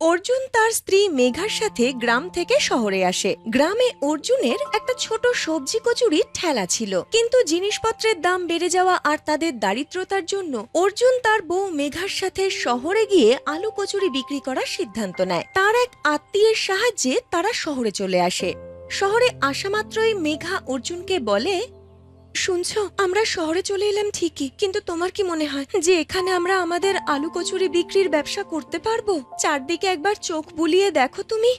অর্জুন তার স্ত্রী মেঘার সাথে গ্রাম থেকে শহরে আসে। গ্রামে অর্জুনের একটা ছোট সবজি কচুরির ঠেলা ছিল, কিন্তু জিনিসপত্রের দাম বেড়ে যাওয়া আর তাদের দারিদ্রতার জন্য অর্জুন তার বউ মেঘার সাথে শহরে গিয়ে আলু কচুরি বিক্রি করার সিদ্ধান্ত নেয়। তার এক আত্মীয়ের সাহায্যে তারা শহরে চলে আসে। শহরে আসা মাত্রই মেঘা অর্জুনকে বলে, শুনছো, আমরা শহরে চলে এলাম ঠিকই, কিন্তু তোমার কি মনে হয় যে এখানে আমরা আমাদের আলু কচুরি বিক্রির ব্যবসা করতে পারবো? চারদিকে একবার চোখ বুলিয়ে দেখো তুমি।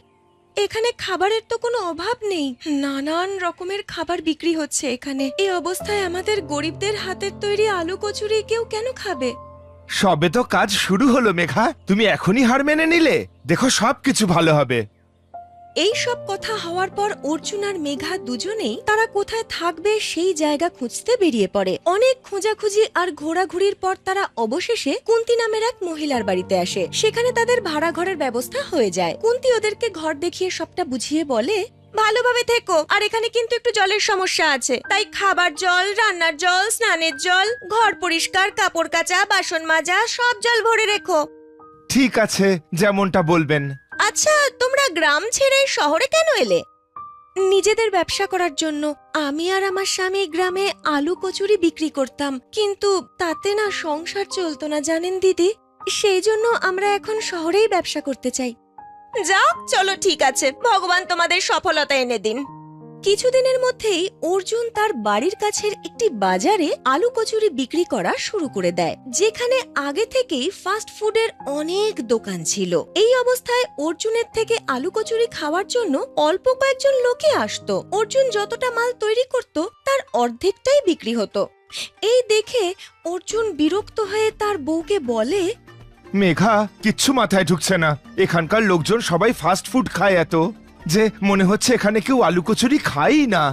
এখানে খাবারের তো কোনো অভাব নেই, নানান রকমের খাবার বিক্রি হচ্ছে এখানে। এই অবস্থায় আমাদের গরিবদের হাতের তৈরি আলু কচুরি কেউ কেন খাবে? সবে তো কাজ শুরু হলো মেঘা, তুমি এখনই হার মেনে নিলে? দেখো সবকিছু ভালো হবে। এই সব কথা হওয়ার পর অর্জুন আর মেঘা দুজনেই তারা কোথায় থাকবে সেই জায়গা খুঁজতে বেরিয়ে পড়ে। অনেক খোঁজাখুঁজি আর ঘোরাঘুরির পর তারা অবশেষে কুন্তি নামের এক মহিলার বাড়িতে আসে। সেখানে তাদের ভাড়া ঘরের ব্যবস্থা হয়ে যায়। কুন্তি ওদেরকে ঘর দেখিয়ে সবটা বুঝিয়ে বলে, ভালোভাবে থেকো, আর এখানে কিন্তু একটু জলের সমস্যা আছে, তাই খাবার জল, রান্নার জল, স্নানের জল, ঘর পরিষ্কার, কাপড় কাচা, বাসন মাজা সব জল ভরে রেখো। ঠিক আছে, যেমনটা বলবেন। আচ্ছা, তোমরা গ্রাম ছেড়ে শহরে কেন এলে? নিজেদের ব্যবসা করার জন্য। আমি আর আমার স্বামী গ্রামে আলু কচুরি বিক্রি করতাম, কিন্তু তাতে না সংসার চলতো না জানেন দিদি। সেই জন্য আমরা এখন শহরেই ব্যবসা করতে চাই। যাক, চলো ঠিক আছে, ভগবান তোমাদের সফলতা এনে দিন। কিছুদিনের মধ্যেই অর্জুন তার বাড়ির কাছের একটি বাজারে আলু কচুরি বিক্রি করা শুরু করে দেয়, যেখানে আগে থেকেই ফাস্ট ফুডের অনেক দোকান ছিল। এই অবস্থায় অর্জুনের থেকে আলু কচুরি খাওয়ার জন্য অল্প কয়েকজন লোকে আসতো। অর্জুন যতটা মাল তৈরি করত তার অর্ধেকটাই বিক্রি হতো। এই দেখে অর্জুন বিরক্ত হয়ে তার বউকে বলে, মেঘা, কিচ্ছু মাথায় ঢুকছে না। এখানকার লোকজন সবাই ফাস্ট ফুড খায় এত যে মনে হচ্ছে এখানে কেউ আলু কচুরি খায়ই না।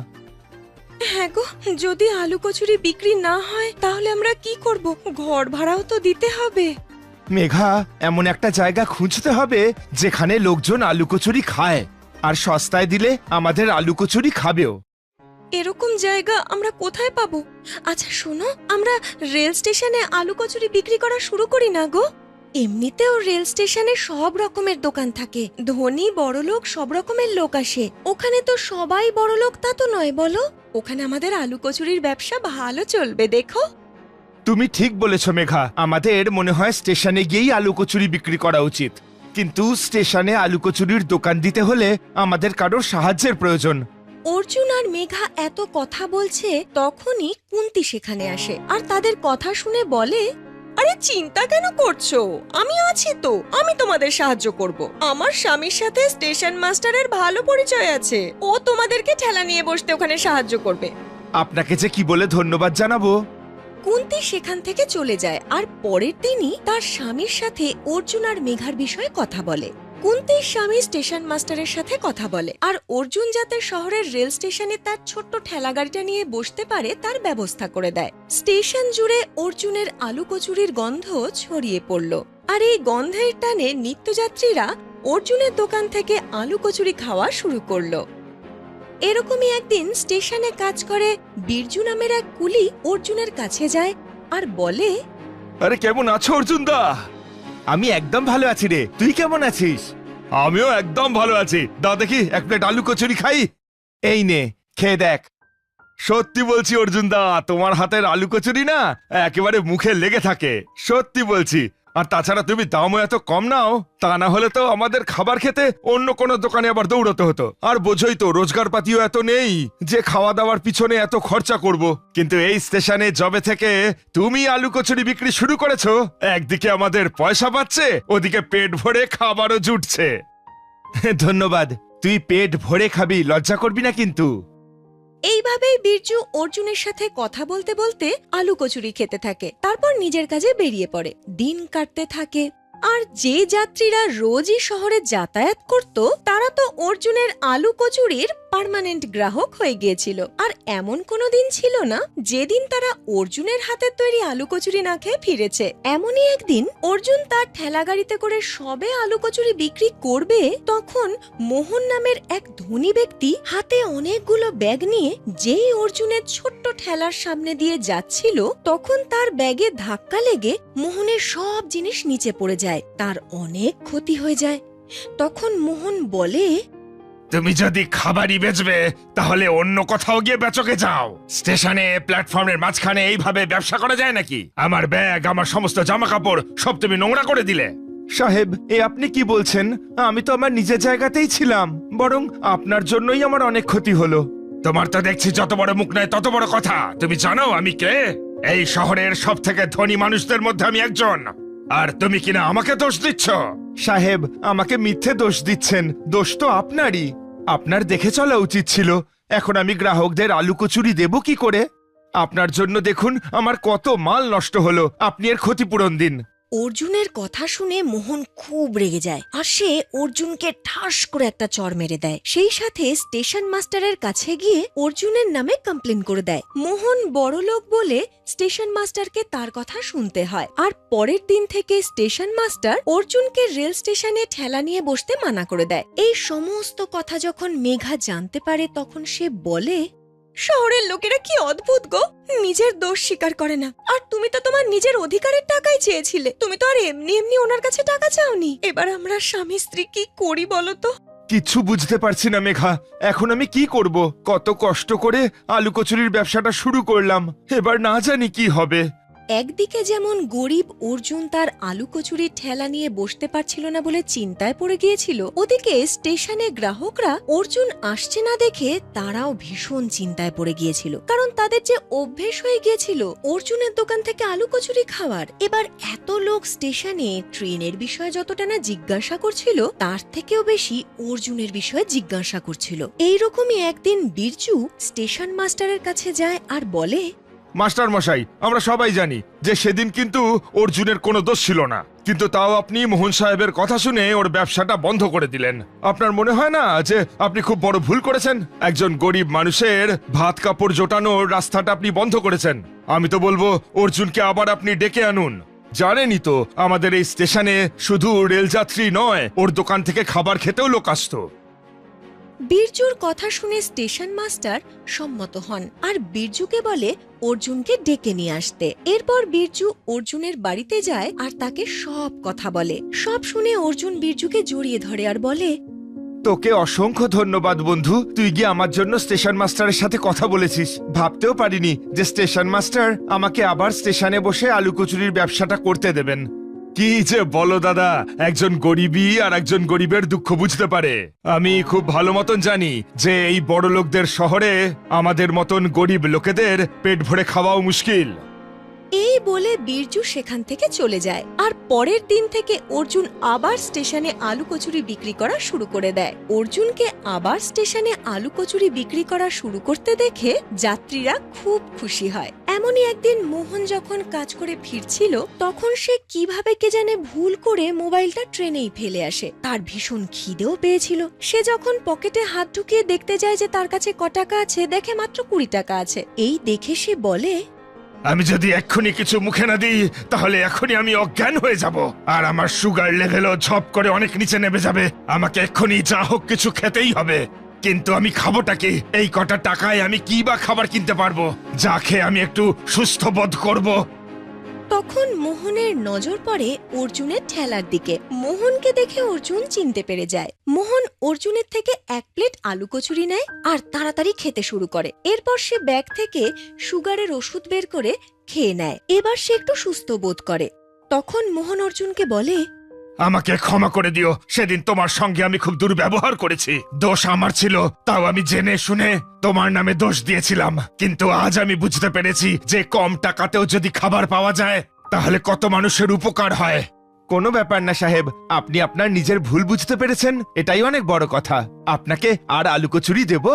হ্যাঁ গো, যদি আলু কচুরি বিক্রি না হয় তাহলে আমরা কি করব? ঘর ভাড়াও তো দিতে হবে। মেঘা, এমন একটা জায়গা খুঁজতে হবে যেখানে লোকজন আলু কচুরি খায়, আর সস্তায় দিলে আমাদের আলু কচুরি খাবেও। এরকম জায়গা আমরা কোথায় পাবো? আচ্ছা শোনো, আমরা রেল স্টেশনে আলু কচুরি বিক্রি করা শুরু করি না গো? এমনিতেও রেল স্টেশনে সব রকমের দোকান থাকে, ধনী বড়লোক সব রকমের লোক আসে। ওখানে তো সবাই বড়লোক তা তো নয়, বলো? ওখানে আমাদের আলু কচুরির ব্যবসা ভালো চলবে, দেখো। তুমি ঠিক বলেছ মেঘা, আমাদের মনে হয় স্টেশনে গিয়েই আলু কচুরি বিক্রি করা উচিত। কিন্তু স্টেশনে আলু কচুরির দোকান দিতে হলে আমাদের কারোর সাহায্যের প্রয়োজন। অর্জুন আর মেঘা এত কথা বলছে, তখনই কুন্তি সেখানে আসে আর তাদের কথা শুনে বলে, আরে চিন্তা কেন করছো? আমি আছি তো, আমি তোমাদের সাহায্য করব। আমার স্বামীর সাথে স্টেশন মাস্টারের ভালো পরিচয় আছে, ও তোমাদেরকে ঠেলা নিয়ে বসতে ওখানে সাহায্য করবে। আপনাকে যে কি বলে ধন্যবাদ জানাবো। কুন্তি সেখান থেকে চলে যায় আর পরের দিনই তার স্বামীর সাথে অর্জুন আর মেঘার বিষয়ে কথা বলে। কুন্তির স্বামী স্টেশন মাস্টারের সাথে কথা বলে আর অর্জুন যাতে শহরের রেল স্টেশনে তার ছোট্ট ঠেলা গাড়িটা নিয়ে বসতে পারে তার ব্যবস্থা করে দেয়। স্টেশন জুড়ে অর্জুনের আলু কচুরির গন্ধ ছড়িয়ে পড়ল, আর এই গন্ধের টানে নিত্যযাত্রীরা অর্জুনের দোকান থেকে আলু কচুরি খাওয়া শুরু করলো। এরকমই একদিন স্টেশনে কাজ করে বীরজু নামের এক কুলি অর্জুনের কাছে যায় আর বলে, আরে কেমন আছো অর্জুন দা? আমি একদম ভালো আছি রে, তুই কেমন আছিস? আমিও একদম ভালো আছি। দাও দেখি এক প্লেট আলু কচুরি খাই। এই নে, খেয়ে দেখ। সত্যি বলছি অর্জুন দা, তোমার হাতের আলু কচুরি না একেবারে মুখে লেগে থাকে, সত্যি বলছি। আর তাছাড়া তুমি দামও এত কম নাও, তা না হলে তো আমাদের খাবার খেতে অন্য কোনো দোকানে আবার দৌড়াতে হতো। আর বোঝই তো, রোজগার পাতিও এত নেই যে খাওয়া দাওয়ার পিছনে এত খরচা করব। কিন্তু এই স্টেশনে জবে থেকে তুমি আলু কচুরি বিক্রি শুরু করেছো, একদিকে আমাদের পয়সা পাচ্ছে, ওদিকে পেট ভরে খাবারও জুটছে। ধন্যবাদ। তুই পেট ভরে খাবি, লজ্জা করবি না কিন্তু। এইভাবেই বীরজু অর্জুনের সাথে কথা বলতে বলতে আলু কচুরি খেতে থাকে, তারপর নিজের কাজে বেরিয়ে পড়ে। দিন কাটতে থাকে, আর যে যাত্রীরা রোজই শহরে যাতায়াত করত তারা তো অর্জুনের আলু কচুরির পার্মানেন্ট গ্রাহক হয়ে গিয়েছিল। আর এমন কোনো দিন ছিল না যেদিন তারা অর্জুনের হাতের তৈরি আলু কচুরি না খেয়ে ফিরেছে। এমনই একদিন অর্জুন তার ঠেলা গাড়িতে করে সবে আলু কচুরি বিক্রি করবে, তখন মোহন নামের এক ধনী ব্যক্তি হাতে অনেকগুলো ব্যাগ নিয়ে যেই অর্জুনের ছোট্ট ঠেলার সামনে দিয়ে যাচ্ছিল, তখন তার ব্যাগে ধাক্কা লেগে মোহনের সব জিনিস নিচে পড়ে যায়, তার অনেক ক্ষতি হয়ে যায়। তখন মোহন বলে, তুমি যদি খাবারই বেচবে তাহলে অন্য কোথাও গিয়ে বেচকে যাও। স্টেশনে প্ল্যাটফর্মের মাঝখানে এইভাবে ব্যবসা করা যায় নাকি? আমার ব্যাগ, আমার সমস্ত জামা কাপড় সব তুমি নোংরা করে দিলে। সাহেব, এ আপনি কি বলছেন? আমি তো আমার নিজের জায়গাতেই ছিলাম, বরং আপনার জন্যই আমার অনেক ক্ষতি হলো। তোমার তো দেখছি যত বড় মুখ নয় তত বড় কথা। তুমি জানো আমি কে? এই শহরের সব থেকে ধনী মানুষদের মধ্যে আমি একজন, আর তুমি কিনা আমাকে দোষ দিচ্ছ। সাহেব, আমাকে মিথ্যে দোষ দিচ্ছেন। দোষ তো আপনারই। আপনার দেখে চলা উচিত ছিল। এখন আমি গ্রাহকদের আলু কচুরি দেব কি করে? আপনার জন্য দেখুন আমার কত মাল নষ্ট হলো। আপনি এর ক্ষতিপূরণ দিন। অর্জুনের কথা শুনে মোহন খুব রেগে যায় আর সে অর্জুনকে ঠাস করে একটা চড় মেরে দেয়। সেই সাথে স্টেশন মাস্টারের কাছে গিয়ে অর্জুনের নামে কমপ্লেন করে দেয়। মোহন বড়লোক বলে স্টেশন মাস্টারকে তার কথা শুনতে হয়, আর পরের দিন থেকে স্টেশন মাস্টার অর্জুনকে রেল স্টেশনে ঠেলা নিয়ে বসতে মানা করে দেয়। এই সমস্ত কথা যখন মেঘা জানতে পারে তখন সে বলে, শহরের লোকেরা কি অদ্ভুত গো, নিজের দোষ স্বীকার করে না। আর তুমি তো তোমার নিজের অধিকারের টাকাই চেয়েছিলে, তুমি তো আর এমনি এমনি ওনার কাছে টাকা চাওনি। এবার আমরা স্বামী স্ত্রী কি করি বলো তো? কিচ্ছু বুঝতে পারছি না মেঘা, এখন আমি কি করব? কত কষ্ট করে আলু কচুরির ব্যবসাটা শুরু করলাম, এবার না জানি কি হবে। একদিকে যেমন গরিব অর্জুন তার আলু কচুরির ঠেলা নিয়ে বসতে পারছিল না বলে চিন্তায় পড়ে গিয়েছিল, ওদিকে স্টেশনে গ্রাহকরা অর্জুন আসছে না দেখে তারাও ভীষণ চিন্তায় পড়ে গিয়েছিল, কারণ তাদের যে অভ্যেস হয়ে গিয়েছিল অর্জুনের দোকান থেকে আলু কচুরি খাওয়ার। এবার এত লোক স্টেশনে ট্রেনের বিষয়ে যতটা না জিজ্ঞাসা করছিল, তার থেকেও বেশি অর্জুনের বিষয়ে জিজ্ঞাসা করছিল। এইরকমই একদিন বিরজু স্টেশন মাস্টারের কাছে যায় আর বলে, মাস্টার মশাই, আমরা সবাই জানি যে সেদিন কিন্তু অর্জুনের কোনো দোষ ছিল না, কিন্তু তাও আপনি মোহন সাহেবের কথা শুনে ওর ব্যবসাটা বন্ধ করে দিলেন। আপনার মনে হয় না যে আপনি খুব বড় ভুল করেছেন? একজন গরিব মানুষের ভাত কাপড় জোটানোর রাস্তাটা আপনি বন্ধ করেছেন। আমি তো বলবো অর্জুনকে আবার আপনি ডেকে আনুন। জানেনই তো আমাদের এই স্টেশনে শুধু রেলযাত্রী নয়, ওর দোকান থেকে খাবার খেতেও লোক আসতো। বিরজুর কথা শুনে স্টেশন মাস্টার সম্মত হন আর বিরজুকে বলে অর্জুনকে ডেকে নিয়ে আসতে। এরপর বিরজু অর্জুনের বাড়িতে যায় আর তাকে সব কথা বলে। সব শুনে অর্জুন বিরজুকে জড়িয়ে ধরে আর বলে, তোকে অসংখ্য ধন্যবাদ বন্ধু, তুই গিয়ে আমার জন্য স্টেশন মাস্টারের সাথে কথা বলেছিস। ভাবতেও পারিনি যে স্টেশন মাস্টার আমাকে আবার স্টেশনে বসে আলু কচুরির ব্যবসাটা করতে দেবেন। কি যে বলো দাদা, একজন গরিবই আর একজন গরিবের দুঃখ বুঝতে পারে। আমি খুব ভালো মতন জানি যে এই বড় লোকদের শহরে আমাদের মতন গরিব লোকেদের পেট ভরে খাওয়াও মুশকিল। এই বলে বিরজু সেখান থেকে চলে যায় আর পরের দিন থেকে অর্জুন আবার স্টেশনে আলু কচুরি বিক্রি করা শুরু করে দেয়। অর্জুনকে আবার স্টেশনে আলু কচুরি বিক্রি করা শুরু করতে দেখে যাত্রীরা খুব খুশি হয়। এমনই একদিন মোহন যখন কাজ করে ফিরছিল, তখন সে কিভাবে কে জানে ভুল করে মোবাইলটা ট্রেনেই ফেলে আসে। তার ভীষণ খিদেও পেয়েছিল। সে যখন পকেটে হাত ঢুকিয়ে দেখতে যায় যে তার কাছে ক টাকা আছে, দেখে মাত্র 20 টাকা আছে। এই দেখে সে বলে, আমি যদি এক্ষুনি কিছু মুখে না দিই তাহলে এখনই আমি অজ্ঞান হয়ে যাব, আর আমার সুগার লেভেলও ঝপ করে অনেক নিচে নেমে যাবে। আমাকে এক্ষুনি যা হোক কিছু খেতেই হবে। কিন্তু আমি খাবোটা কি? এই কটা টাকায় আমি কি বা খাবার কিনতে পারবো যা খেয়ে আমি একটু সুস্থ বোধ করব? তখন মোহনের নজর পড়ে অর্জুনের ঠেলার দিকে। মোহনকে দেখে অর্জুন চিনতে পেরে যায়। মোহন অর্জুনের থেকে 1 প্লেট আলু কচুরি নেয় আর তাড়াতাড়ি খেতে শুরু করে। এরপর সে ব্যাগ থেকে সুগারের ওষুধ বের করে খেয়ে নেয়। এবার সে একটু সুস্থ বোধ করে। তখন মোহন অর্জুনকে বলে, আমাকে ক্ষমা করে দিও, সেদিন তোমার সঙ্গে আমি খুব দুর্ব্যবহার করেছি। দোষ আমার ছিল, তাও আমি জেনে শুনে তোমার নামে দোষ দিয়েছিলাম। কিন্তু আজ আমি বুঝতে পেরেছি যে কম টাকাতেও যদি খাবার পাওয়া যায় তাহলে কত মানুষের উপকার হয়। কোনো ব্যাপার না সাহেব, আপনি আপনার নিজের ভুল বুঝতে পেরেছেন, এটাই অনেক বড় কথা। আপনাকে আর আলু কচুরি দেব?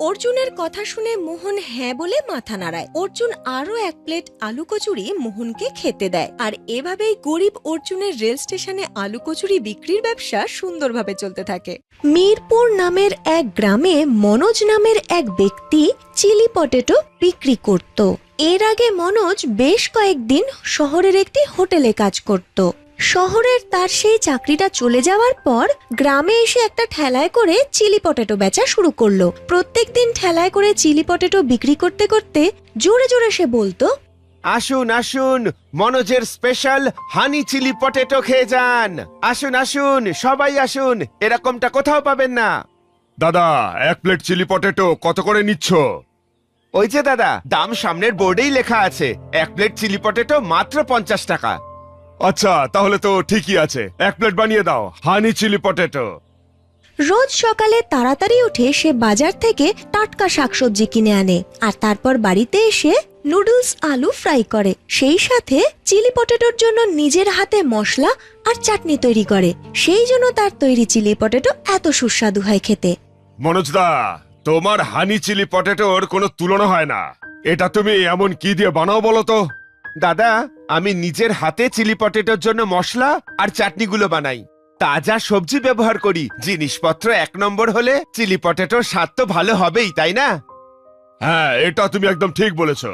অর্জুনের কথা শুনে মোহন হ্যাঁ বলে মাথা নাড়ায়। অর্জুন আরো 1 প্লেট আলু কচুরি মোহনকে খেতে দেয়। আর এভাবেই গরিব অর্জুনের রেল স্টেশনে আলু কচুরি বিক্রির ব্যবসা সুন্দরভাবে চলতে থাকে। মিরপুর নামের এক গ্রামে মনোজ নামের এক ব্যক্তি চিলি পটেটো বিক্রি করত। এর আগে মনোজ বেশ কয়েকদিন শহরের একটি হোটেলে কাজ করত। শহরের তার সেই চাকরিটা চলে যাওয়ার পর গ্রামে এসে একটা ঠেলায় করে চিলি পটেটো বেচা শুরু করলো। প্রত্যেকদিন ঠেলায় করে চিলি পটেটো বিক্রি করতে করতে জোরে জোরে সে বলতো, আসুন আসুন, মনোজের স্পেশাল হানি চিলি পটেটো খেয়ে যান। আসুন আসুন, সবাই আসুন, এরকমটা কোথাও পাবেন না। দাদা, এক প্লেট চিলি পটেটো কত করে নিচ্ছ? ওই যে দাদা, দাম সামনের বোর্ডেই লেখা আছে, এক প্লেট চিলি পটেটো মাত্র 50 টাকা। আচ্ছা, তাহলে তো ঠিকই আছে, এক প্লেট বানিয়ে দাও হানি চিলি পটেটো। রোজ সকালে তাড়াতাড়ি উঠে সে বাজার থেকে টাটকা শাকসবজি কিনে আনে আর তারপর বাড়িতে এসে নুডলস আলু ফ্রাই করে, সেই সাথে চিলি পটেটোর জন্য নিজের হাতে মশলা আর চাটনি তৈরি করে। সেই জন্য তার তৈরি চিলি পটেটো এত সুস্বাদু হয় খেতে। মনোজদা, তোমার হানি চিলি পটেটোর কোনো তুলনা হয় না। এটা তুমি এমন কি দিয়ে বানাও বলো তো? দাদা, আমি নিজের হাতে চিলি পটেটোর জন্য মশলা আর চাটনিগুলো বানাই, তাজা সবজি ব্যবহার করি। জিনিসপত্র এক নম্বর হলে চিলি পটেটোর স্বাদ তো ভালো হবেই, তাই না? হ্যাঁ, এটা তুমি একদম ঠিক বলেছো।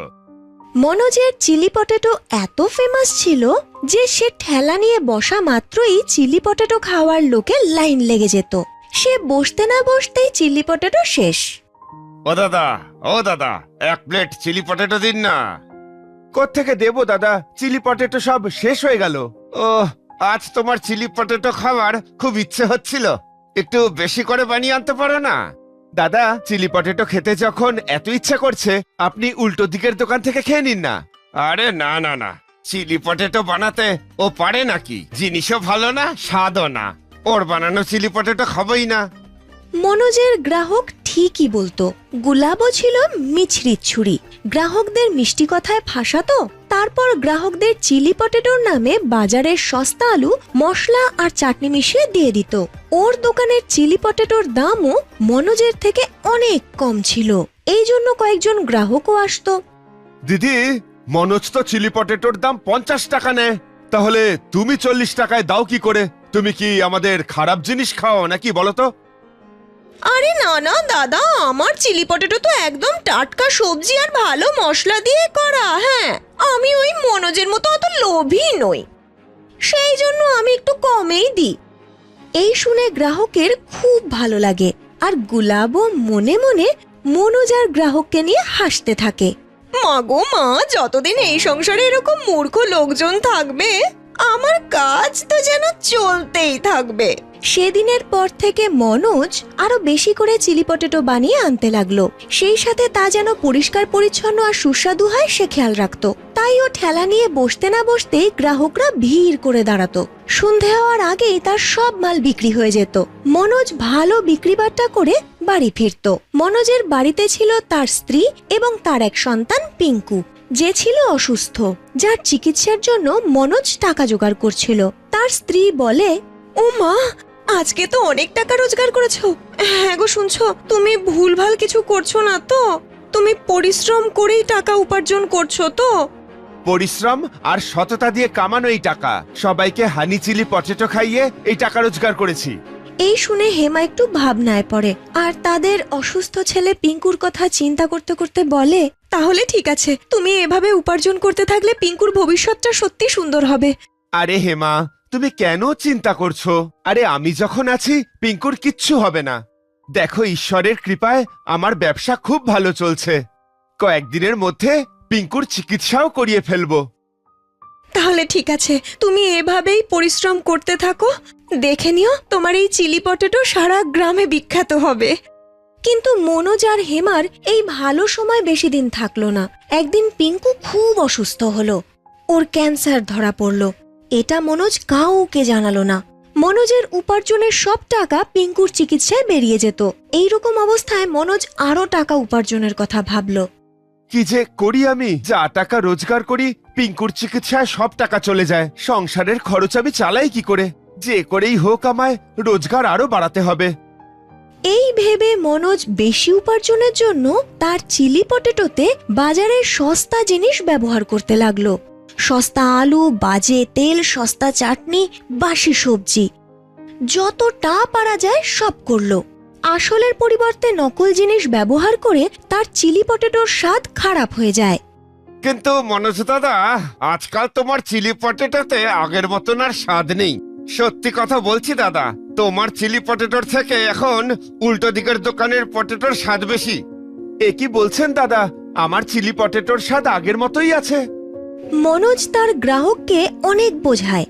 মনোজের চিলি পটেটো এত ফেমাস ছিল যে সে ঠেলা নিয়ে বসা মাত্রই চিলি পটেটো খাওয়ার লোকের লাইন লেগে যেত। সে বসতে না বসতেই চিলি পটেটো শেষ। ও দাদা, এক প্লেট চিলি পটেটো দিন না। কোত্থেকে দেবো দাদা, চিলি পটেটো সব শেষ হয়ে গেল। ওহ, আজ তোমার চিলি পটেটো খাওয়ার খুব ইচ্ছে হচ্ছিল, একটু বেশি করে বানিয়ে আনতে পারো না? দাদা, চিলি পটেটো খেতে যখন এত ইচ্ছা করছে, আপনি উল্টো দিকের দোকান থেকে খেয়ে নিন না। আরে না না না, চিলি পটেটো বানাতে ও পারে নাকি? জিনিসও ভালো না, স্বাদও না। ওর বানানো চিলি পটেটো খাবোই না। মনোজের গ্রাহক ঠিকই বলতো, গুলাবও ছিল মিছরির ছুরি। গ্রাহকদের মিষ্টি কথায় ফাঁসাতো, তারপর গ্রাহকদের চিলি পটেটোর নামে বাজারের সস্তা আলু মশলা আর চাটনি মিশিয়ে দিয়ে দিত। ওর দোকানের চিলি পটেটোর দামও মনোজের থেকে অনেক কম ছিল, এই জন্য কয়েকজন গ্রাহকও আসতো। দিদি, মনোজ তো চিলি পটেটোর দাম 50 টাকা নেয়, তাহলে তুমি 40 টাকায় দাও কি করে? তুমি কি আমাদের খারাপ জিনিস খাও নাকি বলো তো? আরে না না দাদা, আমার চিলি পটেটো তো একদম টাটকা সবজি আর ভালো মশলা দিয়ে করা। হ্যাঁ, আমি ওই মনোজের মতো অত লোভী নই, সেই জন্য আমি একটু কমেই দিই। এই শুনে গ্রাহকের খুব ভালো লাগে আর গুলাবও মনে মনে মনোজ আর গ্রাহককে নিয়ে হাসতে থাকে। মা গো মা, যতদিন এই সংসারে এরকম মূর্খ লোকজন থাকবে, আমার কাজ তো যেন চলতেই থাকবে। সেদিনের পর থেকে মনোজ আরো বেশি করে চিলি পটেটো বানিয়ে আনতে লাগলো। সেই সাথে তা যেন পরিষ্কার পরিচ্ছন্ন আর সুস্বাদু হয় সে খেয়াল রাখতো। তাই ও ঠেলা নিয়ে বসতে না বসতেই গ্রাহকরা ভিড় করে দাঁড়াতো। সন্ধে হওয়ার আগেই তার সব মাল বিক্রি হয়ে যেত। মনোজ ভালো বিক্রি বাট্টা করে বাড়ি ফিরতো। মনোজের বাড়িতে ছিল তার স্ত্রী এবং তার এক সন্তান পিঙ্কু, যে ছিল অসুস্থ, যার চিকিৎসার জন্য মনোজ টাকা জোগাড় করছিল। তার স্ত্রী বলে, ও মা, আজকে তো অনেক টাকা রোজগার করেছো। হ্যাঁ গো, শুনছো, তুমি ভুলভাল কিছু করছো না তো? তুমি পরিশ্রম করেই টাকা উপার্জন করছো তো? পরিশ্রম আর সততা দিয়ে কামানো এই টাকা, সবাইকে হানি চিলি পটেটো খাইয়ে এই টাকা রোজগার করেছি। এই শুনে হেমা একটু ভাবনায় পড়ে আর তাদের অসুস্থ ছেলে পিঙ্কুর কথা চিন্তা করতে করতে বলে, তাহলে ঠিক আছে, তুমি এভাবে উপার্জন করতে থাকলে পিঙ্কুর ভবিষ্যৎটা সত্যি সুন্দর হবে। আরে হেমা, তুমি কেন চিন্তা করছো? আরে আমি যখন আছি, পিঙ্কুর কিচ্ছু হবে না। দেখো, ঈশ্বরের কৃপায় আমার ব্যবসা খুব ভালো চলছে। কয়েকদিনের মধ্যে পিঙ্কুর চিকিৎসাও করিয়ে ফেলবো। তাহলে ঠিক আছে, তুমি এভাবেই পরিশ্রম করতে থাকো, দেখে নিও তোমার এই চিলি পটেটো সারা গ্রামে বিখ্যাত হবে। কিন্তু মনোজ আর হেমার এই ভালো সময় বেশি দিন থাকলো না। একদিন পিঙ্কু খুব অসুস্থ হলো, ওর ক্যান্সার ধরা পড়লো। এটা মনোজ কাউকে জানালো না। মনোজের উপার্জনের সব টাকা পিঙ্কুর চিকিৎসায় বেরিয়ে যেত। এইরকম অবস্থায় মনোজ আরো টাকা উপার্জনের কথা ভাবলো। কি যে করি আমি? যা টাকা রোজগার করি, পিঙ্কুর চিকিৎসায় সব টাকা চলে যায়। সংসারের খরচ আমি চালাই কি করে? যে করেই হোক আমায় রোজগার আরো বাড়াতে হবে। এই ভেবে মনোজ বেশি উপার্জনের জন্য তার চিলি পটেটোতে বাজারের সস্তা জিনিস ব্যবহার করতে লাগলো। সস্তা আলু, বাজে তেল, সস্তা চাটনি, বাসি সবজি, যতটা পারা যায় সব করলো। আসলের পরিবর্তে নকল জিনিস ব্যবহার করে তার চিলি পটেটোর স্বাদ খারাপ হয়ে যায়। কিন্তু মনোজ দাদা, আজকাল তোমার চিলি পটেটোতে আগের মতন আর স্বাদ নেই। সত্যি কথা বলছি দাদা, তোমার চিলি পটেটোর থেকে এখন উল্টো দিকের দোকানের পটেটোর স্বাদ বেশি। এ কি বলছেন দাদা? আমার চিলি পটেটোর স্বাদ আগের মতোই আছে। মনোজ তার গ্রাহককে অনেক বোঝায়,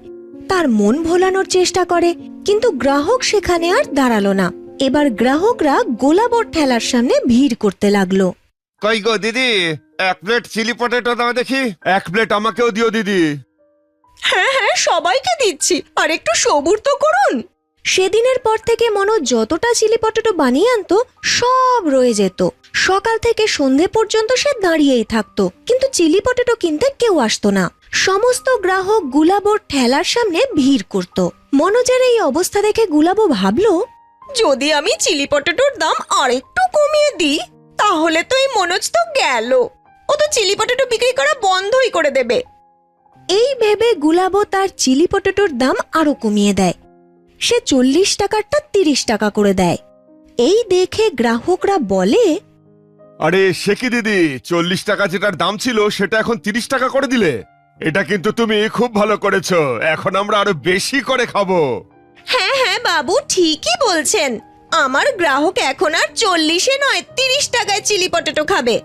তার মন ভোলানোর চেষ্টা করে, কিন্তু গ্রাহক সেখানে আর দাঁড়ালো না। এবার গ্রাহকরা গোলাবর ঠেলার সামনে ভিড় করতে লাগলো। কই গো দিদি, এক প্লেট চিলি পটেটো দাও দেখি। এক প্লেট আমাকেও দিও দিদি। হ্যাঁ হ্যাঁ, সবাইকে দিচ্ছি, আর একটু সবুর তো করুন। সেদিনের পর থেকে মনোজ যতটা চিলি পটেটো বানিয়ে আনতো সব রয়ে যেত। সকাল থেকে সন্ধে পর্যন্ত সে দাঁড়িয়েই থাকতো, কিন্তু চিলি পটেটো কিনতে কেউ আসতো না। সমস্ত গ্রাহক গুলাবোর ঠেলার সামনে ভিড় করত। মনোজের এই অবস্থা দেখে গুলাবো ভাবলো, যদি আমি চিলি পটেটোর দাম আরেকটু কমিয়ে দিই তাহলে তো এই মনোজ তো গেল, ও তো চিলি পটেটো বিক্রি করা বন্ধই করে দেবে। এই ভেবে গুলাবো তার চিলি পটেটোর দাম আরো কমিয়ে দেয়। সে 40 টাকারটা 30 টাকা করে দেয়। এই দেখে গ্রাহকরা বলে, আরে সে কি দিদি, 40 টাকা যেটার দাম ছিল সেটা এখন 30 টাকা করে দিলে। এটা কিন্তু তুমি খুব ভালো করেছো, এখন আমরা আরো বেশি করে খাবো। হ্যাঁ হ্যাঁ বাবু, ঠিকই বলছেন, আমার গ্রাহক এখন আর 40-এ নয় 30 টাকায় চিলি পটেটো খাবে।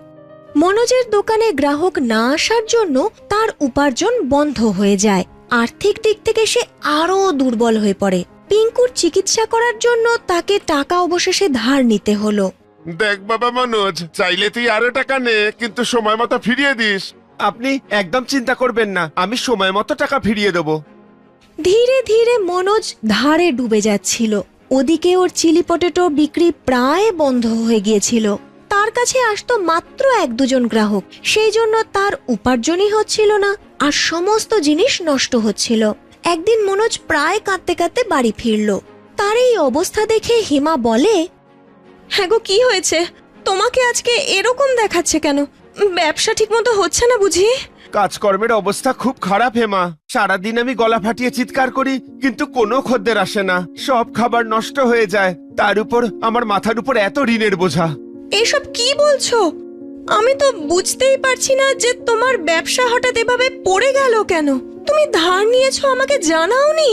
মনোজের দোকানে গ্রাহক না আসার জন্য তার উপার্জন বন্ধ হয়ে যায়। আর্থিক দিক থেকে সে আরো দুর্বল হয়ে পড়ে। পিঙ্কুর চিকিৎসা করার জন্য তাকে টাকা অবশেষে ধার নিতে হলো। দেখ বাবা মনোজ, চাইলে তুই আরো টাকা নে, কিন্তু সময় মতো ফিরিয়ে দিস। আপনি একদম চিন্তা করবেন না, আমি সময় মতো টাকা ফিরিয়ে দেবো। ধীরে ধীরে মনোজ ধারে ডুবে যাচ্ছিল। ওদিকে ওর চিলি পটেটো বিক্রি প্রায় বন্ধ হয়ে গিয়েছিল। তার কাছে আসতো মাত্র 1-2 গ্রাহক, সেই জন্য তার উপার্জনই হচ্ছিল না, আর সমস্ত জিনিস নষ্ট হচ্ছিল। একদিন মনোজ প্রায় কাঁদতে কাঁদতে বাড়ি ফিরল। তার এই অবস্থা দেখে হিমা বলে, হ্যাঁ গো, কি হয়েছে? তোমাকে আজকে এরকম দেখাচ্ছে কেন? ব্যবসা ঠিকমতো হচ্ছে না বুঝি? কাজকর্মের অবস্থা খুব খারাপ হেমা। সারাদিন আমি গলা ফাটিয়ে চিৎকার করি, কিন্তু কোনো খদ্দের আসে না। সব খাবার নষ্ট হয়ে যায়, তার উপর আমার মাথার উপর এত ঋণের বোঝা। এসব কি বলছো? আমি তো বুঝতেই পারছি না যে তোমার ব্যবসা হঠাৎ এভাবে পড়ে গেল কেন। তুমি ধার নিয়েছো, আমাকে জানাওনি?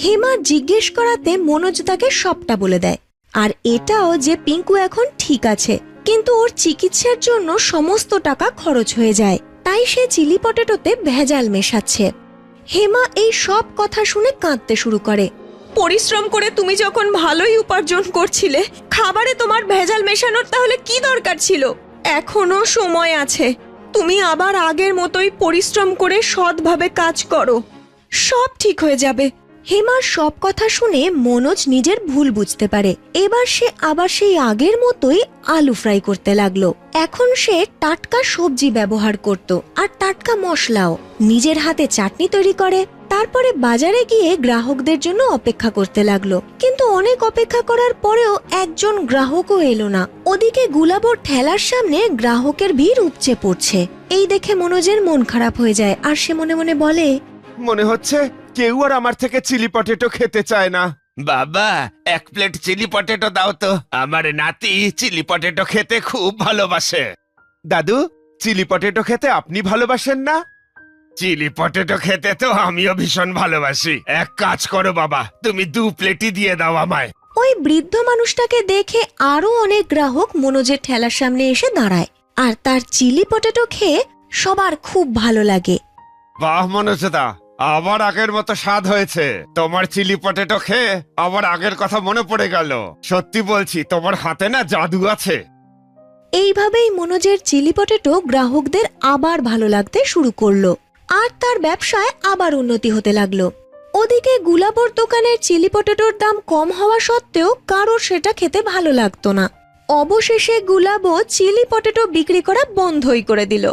হেমা জিজ্ঞেস করাতে মনোজ তাকে সবটা বলে দেয়, আর এটাও যে পিঙ্কু এখন ঠিক আছে, কিন্তু ওর চিকিৎসার জন্য সমস্ত টাকা খরচ হয়ে যায়, তাই সে চিলি পটেটোতে ভেজাল মেশাচ্ছে। হেমা এই সব কথা শুনে কাঁদতে শুরু করে। পরিশ্রম করে তুমি যখন ভালোই উপার্জন করছিলে, খাবারে তোমার ভেজাল মেশানোর তাহলে কি দরকার ছিল? এখনো সময় আছে, তুমি আবার আগের মতোই পরিশ্রম করে সৎভাবে কাজ করো, সব ঠিক হয়ে যাবে। হেমার সব কথা শুনে মনোজ নিজের ভুল বুঝতে পারে। এবার সে আবার সেই আগের মতোই আলু ফ্রাই করতে লাগলো। এখন সে টাটকা সবজি ব্যবহার করত, আর টাটকা মশলাও। নিজের হাতে চাটনি তৈরি করে, তারপরে বাজারে গিয়ে গ্রাহকদের জন্য অপেক্ষা করতে লাগলো। কিন্তু অনেক অপেক্ষা করার পরেও একজন গ্রাহকও এলো না। ওদিকে গুলাবোর ঠেলার সামনে গ্রাহকের ভিড় উপচে পড়ছে। এই দেখে মনোজের মন খারাপ হয়ে যায়, আর সে মনে মনে বলে, মনে হচ্ছে কেউ আর আমার থেকে চিলি পটেটো খেতে চায় না। বাবা, এক প্লেট চিলি পটেটো দাও তো, আমার নাতি চিলি পটেটো খেতে খুব ভালোবাসে। দাদু, চিলি পটেটো খেতে আপনি ভালোবাসেন না? চিলি পটেটো খেতে তো আমিও ভীষণ ভালোবাসি। এক কাজ করো বাবা, তুমি 2 প্লেটই দিয়ে দাও আমায়। ওই বৃদ্ধ মানুষটাকে দেখে আরো অনেক গ্রাহক মনোজের ঠেলার সামনে এসে দাঁড়ায়, আর তার চিলি পটেটো খেয়ে সবার খুব ভালো লাগে। বাহ মনোজদা, আবার আগের মতো স্বাদ হয়েছে। তোমার চিলি পটেটো খেয়ে আবার আগের কথা মনে পড়ে গেল। সত্যি বলছি, তোমার হাতে না জাদু আছে। এইভাবেই মনোজের চিলি পটেটো গ্রাহকদের আবার ভালো লাগতে শুরু করলো, আর তার ব্যবসায় আবার উন্নতি হতে লাগলো। ওদিকে গুলাবোর দোকানের চিলি পটেটোর দাম কম হওয়া সত্ত্বেও কারোর সেটা খেতে ভালো লাগতো না। অবশেষে গুলাবো চিলি পটেটো বিক্রি করা বন্ধই করে দিল।